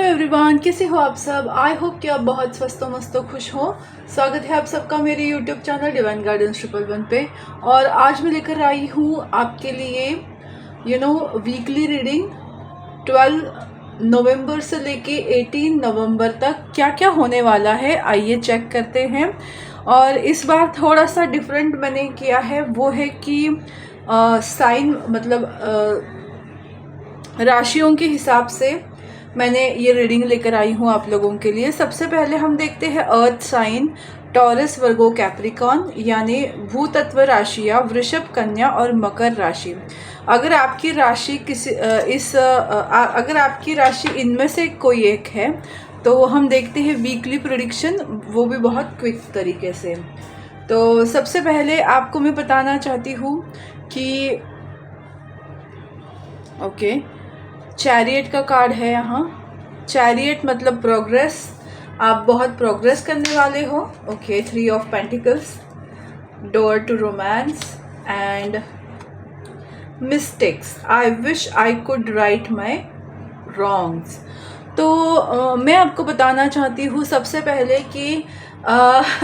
Everyone, कैसे हो आप सब। आई होप कि आप बहुत स्वस्थ मस्त खुश हो। स्वागत है आप सबका मेरे यूट्यूब चैनल डिवाइन गाइडेंस 111 पे। और आज मैं लेकर आई हूँ आपके लिए वीकली रीडिंग 12 नवंबर से लेके 18 नवंबर तक क्या क्या होने वाला है, आइए चेक करते हैं। और इस बार थोड़ा सा डिफरेंट मैंने किया है, वो है कि साइन मतलब राशियों के हिसाब से मैंने ये रीडिंग लेकर आई हूँ आप लोगों के लिए। सबसे पहले हम देखते हैं अर्थ साइन टॉरस, वर्गो, कैप्रिकॉन, यानी भूतत्व राशियाँ वृषभ, कन्या और मकर राशि। अगर आपकी राशि अगर आपकी राशि इनमें से कोई एक है तो हम देखते हैं वीकली प्रेडिक्शन, वो भी बहुत क्विक तरीके से। तो सबसे पहले आपको मैं बताना चाहती हूँ कि चैरियट का कार्ड है यहाँ। चैरियट मतलब प्रोग्रेस, आप बहुत प्रोग्रेस करने वाले हो। 3 of pentacles, door to romance and mistakes. I wish I could right my wrongs. तो मैं आपको बताना चाहती हूँ सबसे पहले कि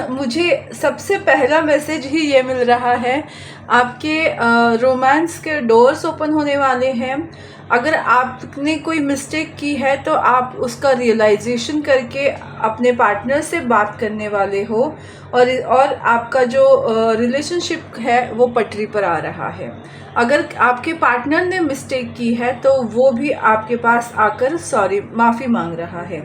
मुझे सबसे पहला मैसेज ही ये मिल रहा है, आपके रोमांस के डोर्स ओपन होने वाले हैं। अगर आपने कोई मिस्टेक की है तो आप उसका रियलाइजेशन करके अपने पार्टनर से बात करने वाले हो, और आपका जो रिलेशनशिप है वो पटरी पर आ रहा है। अगर आपके पार्टनर ने मिस्टेक की है तो वो भी आपके पास आकर माफ़ी मांग रहा है।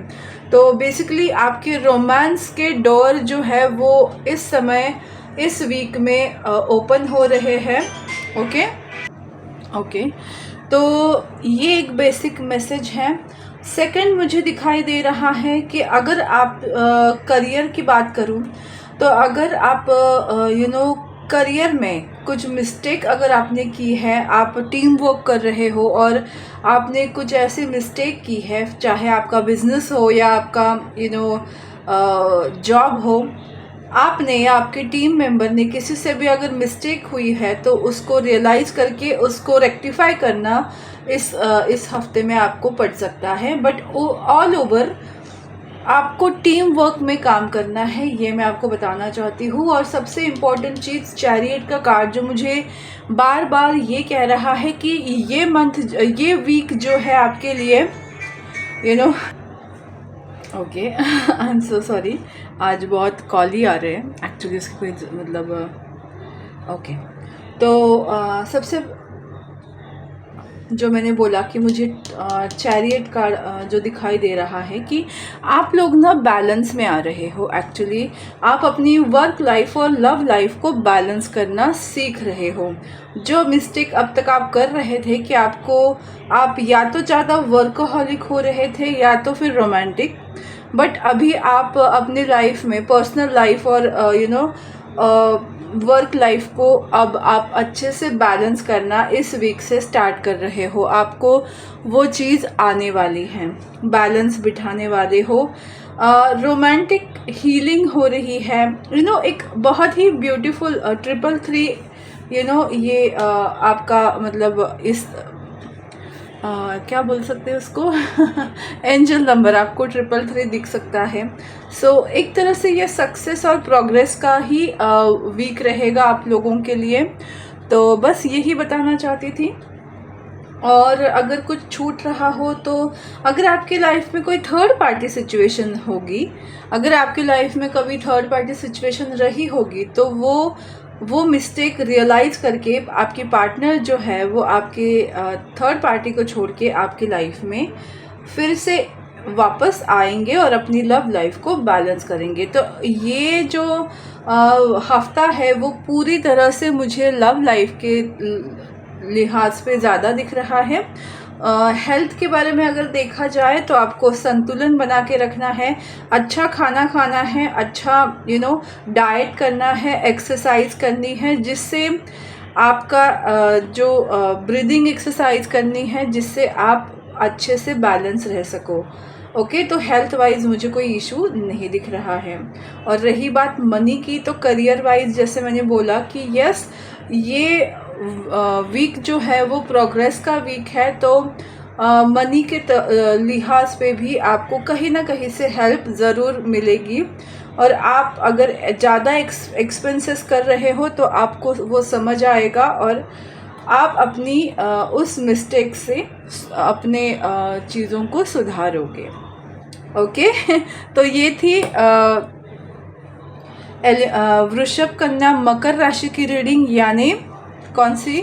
तो बेसिकली आपके रोमांस के डोर जो है वो इस समय इस वीक में ओपन हो रहे हैं। ओके, तो ये एक बेसिक मैसेज है। सेकंड मुझे दिखाई दे रहा है कि अगर आप करियर की बात करूं तो अगर आप करियर में कुछ मिस्टेक अगर आपने की है, आप टीम वर्क कर रहे हो और आपने कुछ ऐसी मिस्टेक की है, चाहे आपका बिजनेस हो या आपका जॉब हो, आपने या आपके टीम मेंबर ने किसी से भी अगर मिस्टेक हुई है तो उसको रियलाइज़ करके उसको रेक्टिफाई करना इस हफ्ते में आपको पड़ सकता है। बट ऑल ओवर आपको टीम वर्क में काम करना है, ये मैं आपको बताना चाहती हूँ। और सबसे इम्पॉर्टेंट चीज़, चैरियट का कार्ड जो मुझे बार बार ये कह रहा है कि ये वीक जो है आपके लिए आई एम सो सॉरी, आज बहुत कॉल ही आ रहे हैं एक्चुअली, इसकी कोई मतलब तो सबसे जो मैंने बोला कि मुझे चैरियट कार्ड जो दिखाई दे रहा है कि आप लोग ना बैलेंस में आ रहे हो। एक्चुअली आप अपनी वर्क लाइफ और लव लाइफ को बैलेंस करना सीख रहे हो। जो मिस्टेक अब तक आप कर रहे थे कि आप या तो ज़्यादा वर्कहोलिक हो रहे थे या तो फिर रोमांटिक, बट अभी आप अपने लाइफ में पर्सनल लाइफ और वर्क लाइफ को अब आप अच्छे से बैलेंस करना इस वीक से स्टार्ट कर रहे हो। आपको वो चीज़ आने वाली है, बैलेंस बिठाने वाले हो। रोमांटिक हीलिंग हो रही है। एक बहुत ही ब्यूटीफुल 333 ये आपका मतलब इस क्या बोल सकते हैं उसको एंजल नंबर आपको 333 दिख सकता है। सो एक तरह से ये सक्सेस और प्रोग्रेस का ही वीक रहेगा आप लोगों के लिए। तो बस यही बताना चाहती थी। और अगर कुछ छूट रहा हो तो अगर आपकी लाइफ में कोई थर्ड पार्टी सिचुएशन होगी, अगर आपकी लाइफ में कभी थर्ड पार्टी सिचुएशन रही होगी तो वो मिस्टेक रियलाइज़ करके आपके पार्टनर जो है वो आपके थर्ड पार्टी को छोड़ के आपकी लाइफ में फिर से वापस आएंगे और अपनी लव लाइफ को बैलेंस करेंगे। तो ये जो हफ्ता है वो पूरी तरह से मुझे लव लाइफ के लिहाज पे ज़्यादा दिख रहा है। हेल्थ के बारे में अगर देखा जाए तो आपको संतुलन बना के रखना है, अच्छा खाना खाना है, अच्छा डाइट करना है, एक्सरसाइज करनी है, जिससे आपका जो ब्रीदिंग एक्सरसाइज करनी है जिससे आप अच्छे से बैलेंस रह सको। तो हेल्थ वाइज मुझे कोई इशू नहीं दिख रहा है। और रही बात मनी की, तो करियर वाइज जैसे मैंने बोला कि यस, ये वीक जो है वो प्रोग्रेस का वीक है। तो मनी के लिहाज पे भी आपको कहीं ना कहीं से हेल्प ज़रूर मिलेगी। और आप अगर ज़्यादा एक्सपेंसेस कर रहे हो तो आपको वो समझ आएगा और आप अपनी उस मिस्टेक से अपने चीज़ों को सुधारोगे। ओके तो ये थी वृषभ, कन्या, मकर राशि की रीडिंग, यानी कौन सी,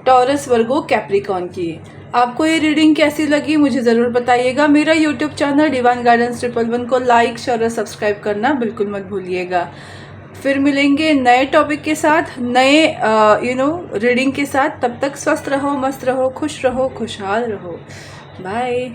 टॉरस, वर्गो, कैप्रिकॉन की। आपको ये रीडिंग कैसी लगी मुझे ज़रूर बताइएगा। मेरा यूट्यूब चैनल डिवाइन गाइडेंस 111 को लाइक, शेयर और सब्सक्राइब करना बिल्कुल मत भूलिएगा। फिर मिलेंगे नए टॉपिक के साथ, नए रीडिंग के साथ। तब तक स्वस्थ रहो, मस्त रहो, खुश रहो, खुशहाल रहो। बाय।